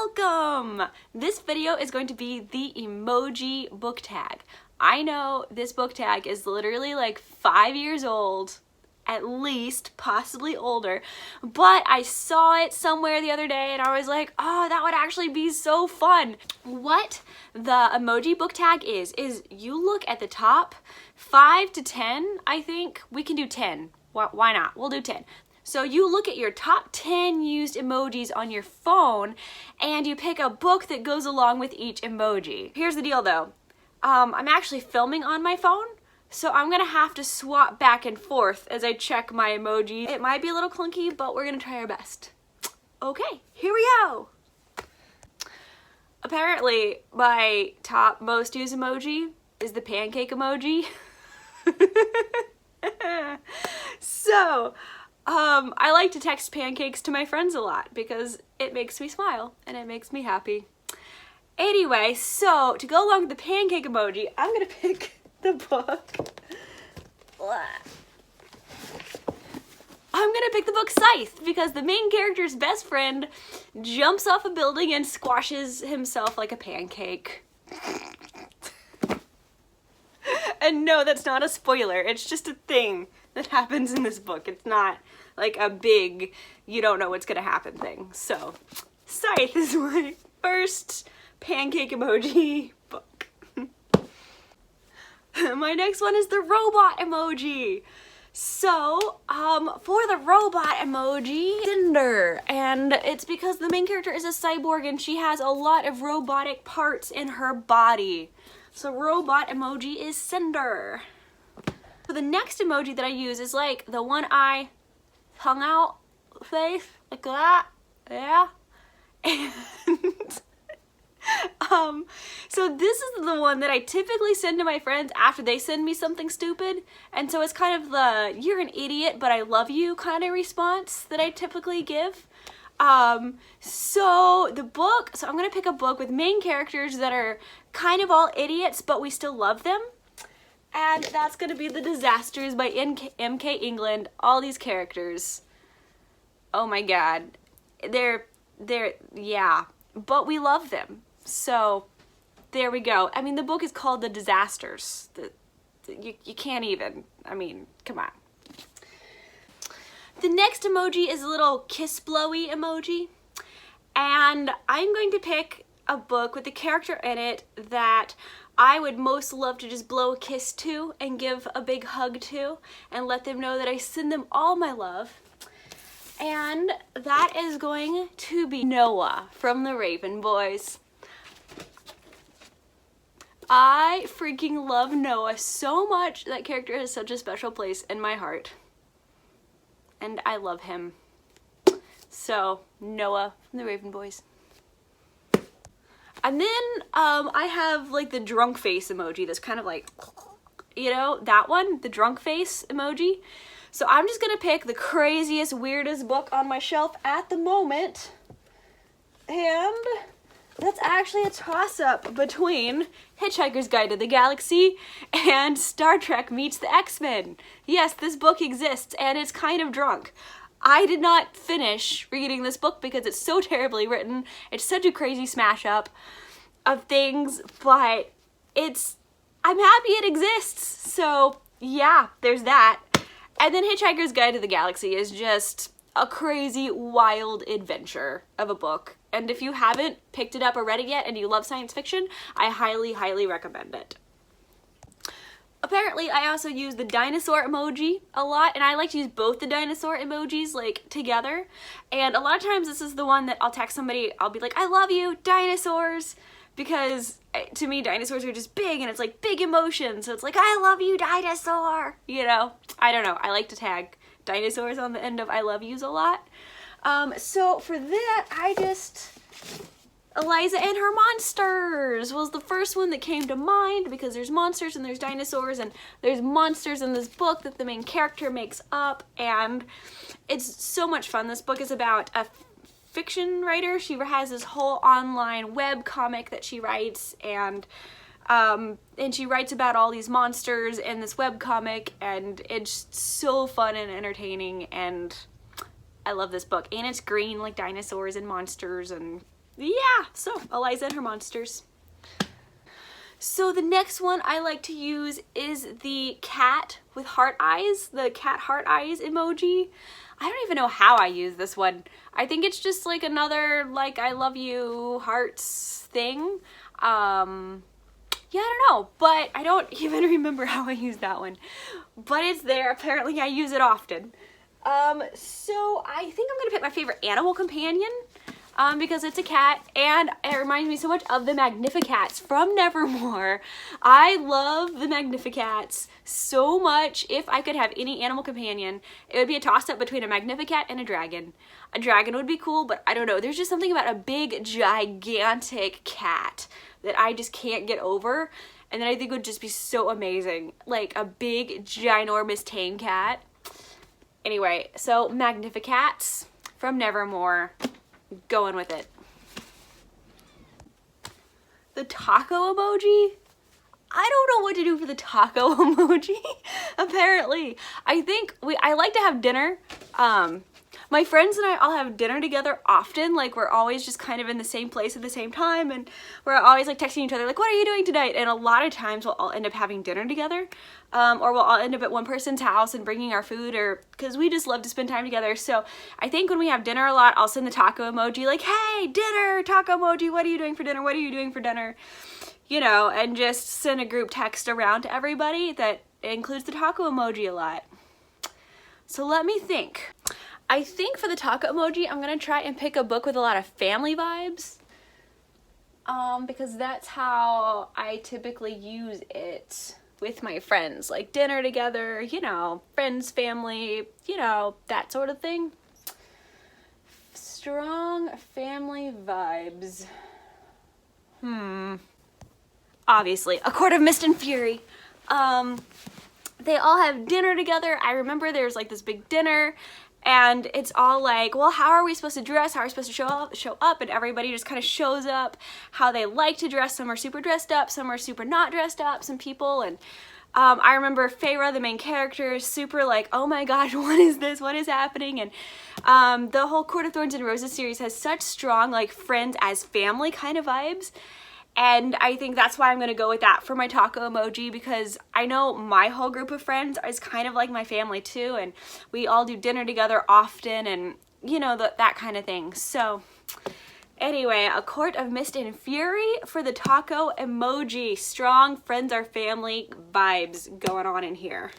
Welcome! This video is going to be the Emoji Book Tag. I know this book tag is literally like 5 years old, at least, possibly older, but I saw it somewhere the other day and I was like, oh, that would actually be so fun. What the Emoji Book Tag is you look at the top 5 to 10, I think. We can do 10. Why not? We'll do 10. So you look at your top 10 used emojis on your phone and you pick a book that goes along with each emoji. Here's the deal though. I'm actually filming on my phone, so I'm gonna have to swap back and forth as I check my emoji. It might be a little clunky, but we're gonna try our best. Okay, here we go. Apparently, my top most used emoji is the pancake emoji. So, I like to text pancakes to my friends a lot because it makes me smile and it makes me happy. Anyway, so to go along with the pancake emoji, I'm gonna pick the book. I'm gonna pick the book Scythe because the main character's best friend jumps off a building and squashes himself like a pancake. And no, that's not a spoiler. It's just a thing that happens in this book. It's not like a big, you don't know what's gonna happen thing. So, Scythe is my first pancake emoji book. My next one is the robot emoji. So, for the robot emoji, Cinder, and it's because the main character is a cyborg and she has a lot of robotic parts in her body. So robot emoji is Cinder. So the next emoji that I use is like the one eye hung out face, like that, yeah. And so this is the one that I typically send to my friends after they send me something stupid. And so it's kind of the you're an idiot but I love you kind of response that I typically give. So I'm gonna pick a book with main characters that are kind of all idiots but we still love them. And that's gonna be The Disasters by M.K. England. All these characters, oh my god, they're yeah, but we love them. So there we go. I mean, the book is called The Disasters. You can't even, I mean, come on. The next emoji is a little kiss blowy emoji. And I'm going to pick a book with a character in it that I would most love to just blow a kiss to and give a big hug to and let them know that I send them all my love. And that is going to be Noah from the Raven Boys. I freaking love Noah so much. That character has such a special place in my heart. And I love him. So, Noah from the Raven Boys. And then I have like the drunk face emoji that's kind of like, you know, that one, the drunk face emoji. So I'm just gonna pick the craziest, weirdest book on my shelf at the moment. And that's actually a toss-up between Hitchhiker's Guide to the Galaxy and Star Trek Meets the X-Men. Yes, this book exists and it's kind of drunk. I did not finish reading this book because it's so terribly written. It's such a crazy smash up of things, but I'm happy it exists. So yeah, there's that. And then Hitchhiker's Guide to the Galaxy is just a crazy, wild adventure of a book. And if you haven't picked it up or read it yet and you love science fiction, I highly, highly recommend it. Apparently, I also use the dinosaur emoji a lot, and I like to use both the dinosaur emojis, like, together. And a lot of times, this is the one that I'll text somebody, I'll be like, I love you, dinosaurs! Because, to me, dinosaurs are just big, and it's like big emotion, so it's like, I love you, dinosaur! You know? I don't know, I like to tag dinosaurs on the end of I love yous a lot. So for that, Eliza and Her Monsters was the first one that came to mind because there's monsters and there's dinosaurs and there's monsters in this book that the main character makes up, and it's so much fun. This book is about a fiction writer. She has this whole online web comic that she writes, and she writes about all these monsters in this web comic, and it's so fun and entertaining, and I love this book. And it's green like dinosaurs and monsters, and yeah, so Eliza and her monsters. So the next one I like to use is the cat with heart eyes, the cat heart eyes emoji. I don't even know how I use this one. I think it's just like another like I love you hearts thing. Yeah, I don't know, but I don't even remember how I use that one. But it's there. Apparently I use it often. So I think I'm gonna pick my favorite animal companion. Because it's a cat, and it reminds me so much of the Magnificats from Nevermore. I love the Magnificats so much. If I could have any animal companion, it would be a toss-up between a Magnificat and a dragon. A dragon would be cool, but I don't know. There's just something about a big, gigantic cat that I just can't get over, and that I think would just be so amazing. Like a big, ginormous tame cat. Anyway, so Magnificats from Nevermore. Going with it. The taco emoji? I don't know what to do for the taco emoji. Apparently. I think I like to have dinner. My friends and I all have dinner together often. Like we're always just kind of in the same place at the same time, and we're always like texting each other like, what are you doing tonight? And a lot of times we'll all end up having dinner together. Or we'll all end up at one person's house and bringing our food, or because we just love to spend time together. So I think when we have dinner a lot, I'll send the taco emoji like, hey, dinner, taco emoji, what are you doing for dinner? What are you doing for dinner? You know, and just send a group text around to everybody that includes the taco emoji a lot. So let me think. I think for the taco emoji, I'm gonna try and pick a book with a lot of family vibes. Because that's how I typically use it with my friends, like dinner together, you know, friends, family, you know, that sort of thing. Strong family vibes. Obviously, A Court of Mist and Fury. They all have dinner together. I remember there's like this big dinner, and it's all like, well, how are we supposed to dress? How are we supposed to show up? And everybody just kind of shows up how they like to dress. Some are super dressed up, some are super not dressed up, some people. And I remember Feyre, the main character, is super like, oh my gosh, what is this? What is happening? And the whole Court of Thorns and Roses series has such strong like friends as family kind of vibes. And I think that's why I'm going to go with that for my taco emoji, because I know my whole group of friends is kind of like my family too, and we all do dinner together often, and you know, that kind of thing. So anyway, A Court of Mist and Fury for the taco emoji. Strong friends are family vibes going on in here.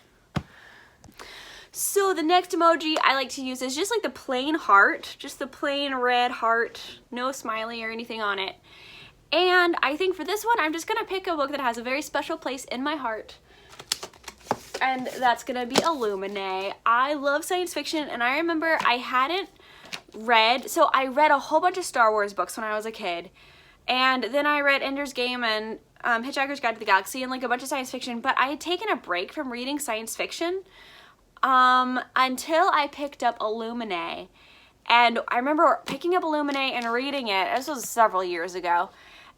So the next emoji I like to use is just like the plain heart, just the plain red heart, no smiley or anything on it. And I think for this one, I'm just going to pick a book that has a very special place in my heart. And that's going to be Illuminae. I love science fiction, and I remember I hadn't read, so I read a whole bunch of Star Wars books when I was a kid. And then I read Ender's Game and Hitchhiker's Guide to the Galaxy and like a bunch of science fiction, but I had taken a break from reading science fiction until I picked up Illuminae. And I remember picking up Illuminae and reading it, this was several years ago,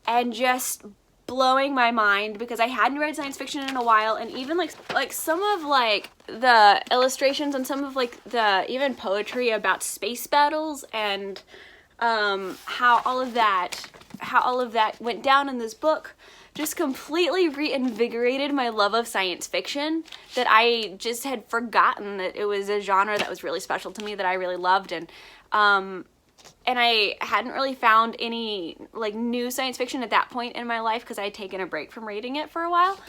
and just blowing my mind because I hadn't read science fiction in a while, and even like some of like the illustrations and some of like the even poetry about space battles and how all of that went down in this book just completely reinvigorated my love of science fiction, that I just had forgotten that it was a genre that was really special to me, that I really loved. And I hadn't really found any like new science fiction at that point in my life because I had taken a break from reading it for a while.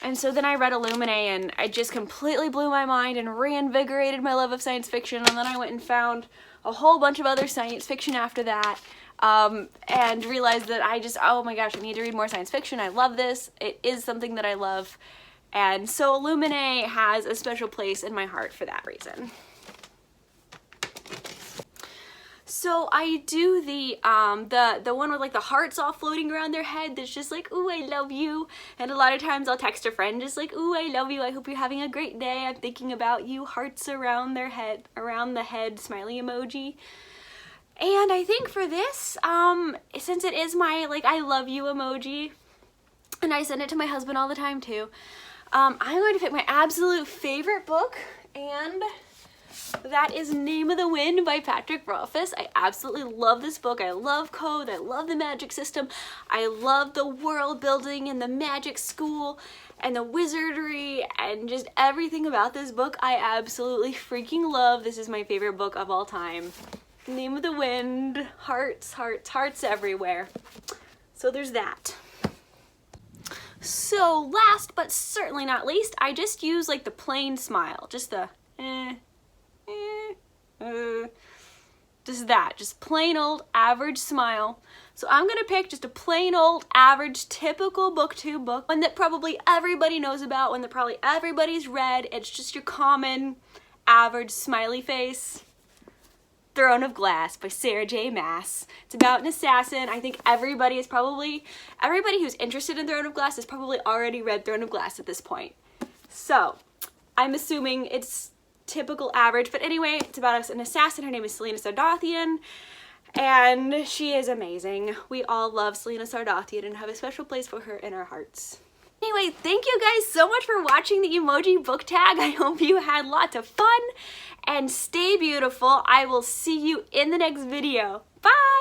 And so then I read Illuminae, and I just completely blew my mind and reinvigorated my love of science fiction. And then I went and found a whole bunch of other science fiction after that, and realized that oh my gosh, I need to read more science fiction. I love this. It is something that I love. And so Illuminae has a special place in my heart for that reason. So I do the one with like the hearts all floating around their head that's just like, ooh, I love you. And a lot of times I'll text a friend just like, ooh, I love you. I hope you're having a great day. I'm thinking about you. Hearts around their head, around the head, smiley emoji. And I think for this, since it is my like I love you emoji, and I send it to my husband all the time too, I'm going to pick my absolute favorite book, and That is Name of the Wind by Patrick Rothfuss. I absolutely love this book. I love code, I love the magic system, I love the world building and the magic school and the wizardry and just everything about this book. I absolutely freaking love. This is my favorite book of all time. Name of the Wind, hearts, hearts, hearts everywhere. So there's that. So last but certainly not least, I just use like the plain smile, just the just that, just plain old average smile. So I'm gonna pick just a plain old average typical booktube book, one that probably everybody knows about, one that probably everybody's read. It's just your common average smiley face. Throne of Glass by Sarah J. Maas. It's about an assassin. I think everybody who's interested in Throne of Glass has probably already read Throne of Glass at this point. So I'm assuming it's typical average, but anyway, it's about an assassin. Her name is Selena Sardathian, and she is amazing. We all love Selena Sardathian and have a special place for her in our hearts. Anyway, thank you guys so much for watching the Emoji Book Tag. I hope you had lots of fun, and stay beautiful. I will see you in the next video. Bye!